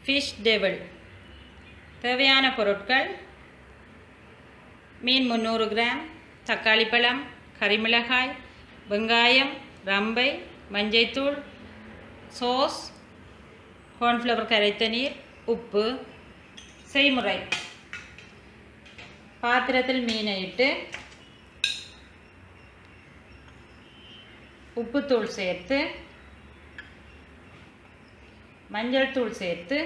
Fish devil. தேவையான பொருட்கள்: மீன் 300 gram, தக்காளி பழம், கறிமிளகாய், வெங்காயம், ரம்பை, மஞ்சள்தூள், சோஸ், கார்ன்ஃப்ளவர் கரைத்த நீர், உப்பு. செய்முறை: பாத்திரத்தில் மீனை இட்டு உப்புத்தூள் சேர்த்து மஞ்சள் தூள் சேர்த்து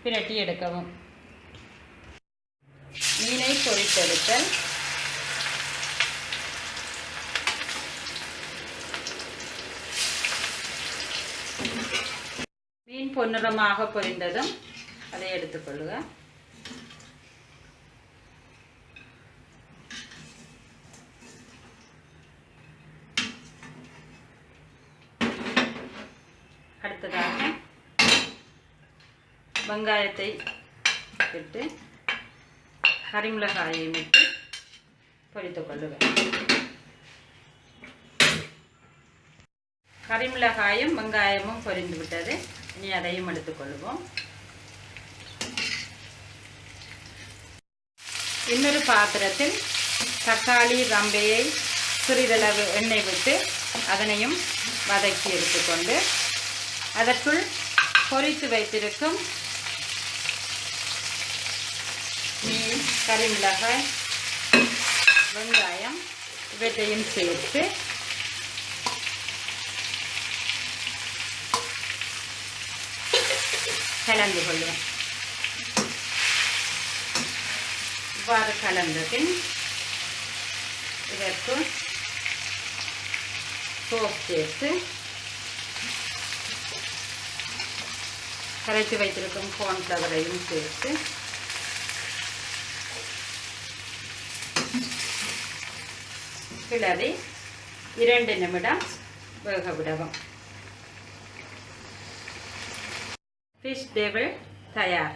பிரட்டி எடுக்கவும். மீனை பொரித்தெடுத்தல். மீன் பொன்னிறமாக பொரிந்ததும் அதை எடுத்துக்கொள்ளுக. அடுத்ததாக வெங்காயத்தை இட்டு கறிமிளகாயையும் இட்டு பொரித்துக் கொள்ளுவேன். கறிமிளகாயும் வெங்காயமும் பொரிந்து விட்டது. இனி அதையும் எடுத்துக்கொள்வோம். இன்னொரு பாத்திரத்தில் தக்காளி ரம்பையை சிறிதளவு எண்ணெய் விட்டு அதனையும் வதக்கி எடுத்துக்கொண்டு அதற்குள் பொரித்து வைத்திருக்கும் மீன், கறிமிளகாய், வெங்காயம் இவற்றையும் சேர்த்து கலந்து கொள்வோம். இவ்வாறு கலந்த பின் இதற்கு சோஸ் சேர்த்து கரைத்து வைத்திருக்கும் கார்ன்ஃப்ளவரையும் சேர்த்து கிளறி 2 நிமிடம் வேக விடவும். ஃபிஷ் டெவில் தயார்.